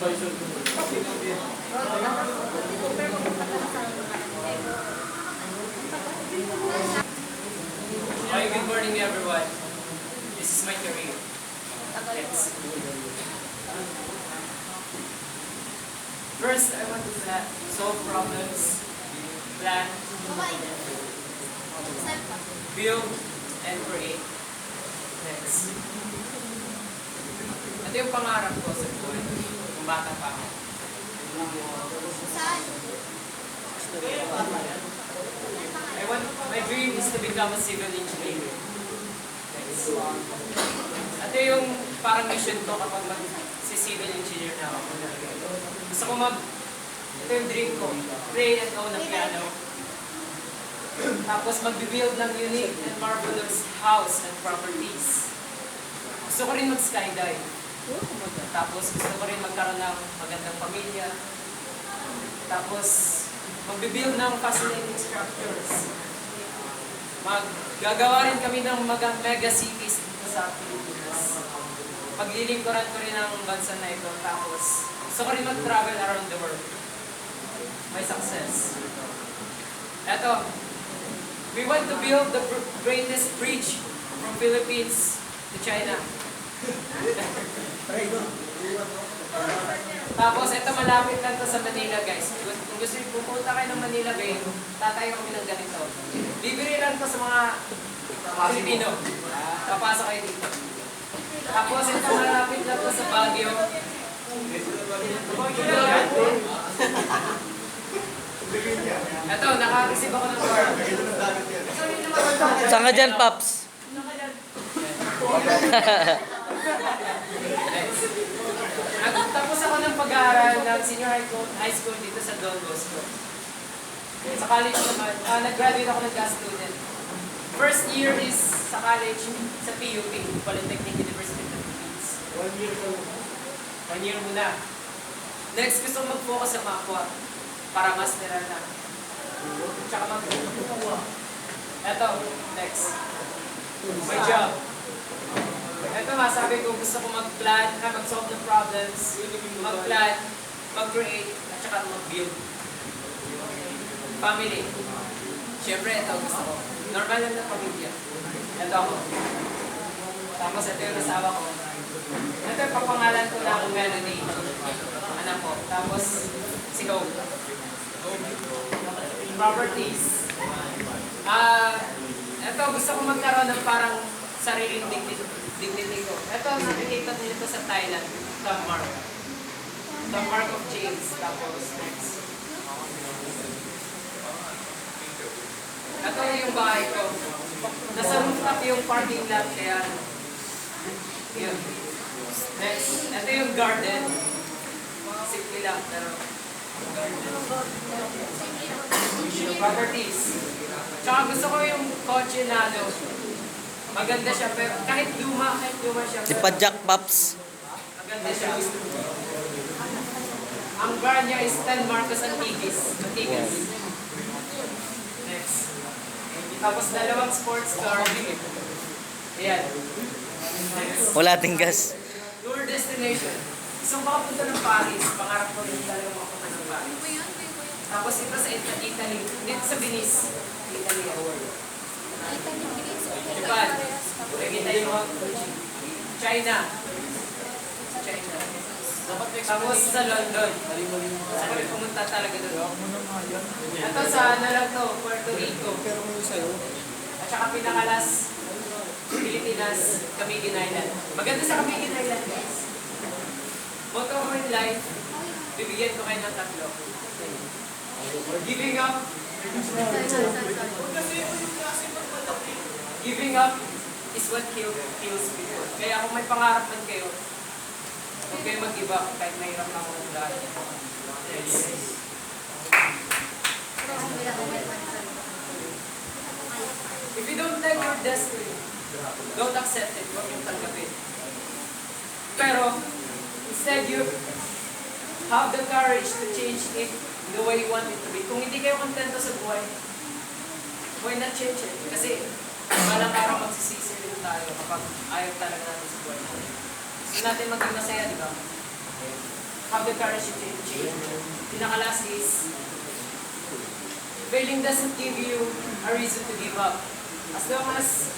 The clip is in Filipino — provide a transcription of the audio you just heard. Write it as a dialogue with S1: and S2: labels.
S1: Hi, good morning everyone. This is my career. First, I want to solve problems, plan, build, and create. Next. Ito yung pangarap ko sa buhay kung bata pa ako. My dream is to become a civil engineer. Next. Ito yung parang mission ko kapag mag-civil engineer na ako. Gusto ko ito yung dream ko, play and own a piano. Tapos mag-build ng unique and marvelous house and properties. Gusto ko rin mag-skydive. Tapos gusto ko rin magkaroon ng magandang pamilya. Tapos mag-build ng fascinating structures. Gagawa rin kami ng mega cities dito sa Pilipinas. Paglilingkuran ko rin ang bansa na ito. Tapos gusto ko rin mag-travel around the world. May success. Eto, we want to build the greatest bridge from Philippines to China. Tapos ito malapit lang to sa Manila, guys. Kung gusto niyo pupunta kayo ng Manila, guys, tatayo kami ng ganito. Libre lang to sa mga Pilipino. Papasok kayo dito. Tapos ito malapit lang to sa Baguio. Ito, naka-receive ako ng card.
S2: Saan ka dyan, Paps?
S1: Tapos ako ng pag-aaral ng senior high school dito sa Don Bosco. Sa college naman, nag-graduate ako ng gas student. First year is sa college sa PUP, Polytechnic University of the Philippines. 1 year muna. Next, gusto ko mag-focus sa MAPWA para masteran na. Tsaka Eto, next. My job. Ito masabi ko, gusto ko mag-plan, mag-solve ng problems, mag-plan, mag-create, at saka mag-build. Family. Siyempre, ito gusto ko. Normal lang na pamilya. Ito ako. Tapos ito yung asawa ko. Ito yung papangalan ko na akong Melody. Anak ko. Tapos, si Hope. Properties. Ito, gusto ko magkaroon ng parang sariling dignity ko. Ito, nakikita nyo ito sa Thailand. The Mark of James. Tapos, next. Ito yung bahay ko. Nasa rooftop yung parking lot, kaya yun. Next. Ito yung garden. Simple lang, pero properties. Tsaka gusto ko yung kotse na maganda siya, pero kahit luma siya.
S2: Si Pajak, Paps.
S1: Maganda siya. Ang brand niya is 10 Marcos Antigas. Next. Tapos dalawang sports car. Ayan. Next.
S2: Wala tinggas.
S1: Tour destination. Gusto ko makapunta ng Paris. Pangarap ko rin talaga makapunta ng Paris. Tapos ito sa Italy. Dito sa Venice. Italy award. Japan. Nakikita yung mga China. Tapos sa London. Saan kami pumunta talaga doon? Ito sa Puerto Rico. At saka pinakalas, Pilipinas, Camiguin Island. Maganda sa Camiguin Island, guys. Motto ko in life, bibigyan ko kayo ng 3. Giving up. Giving up is what kills people. Kaya kung may pangarap man kayo, huwag kayo mag-give up kahit mahirap na ako ng dahil. If you don't like your destiny, don't accept it. Huwag yung tanggapin. Pero, instead you have the courage to change it the way you want it to be. Kung hindi kayo kontento sa buhay, why not change it? Kasi, balang araw magsisisi rin tayo kapag ayaw talaga natin sa buhay. Gusto natin maging masaya, di ba? have the courage to change. Pinaka-last is, failing doesn't give you a reason to give up. As long as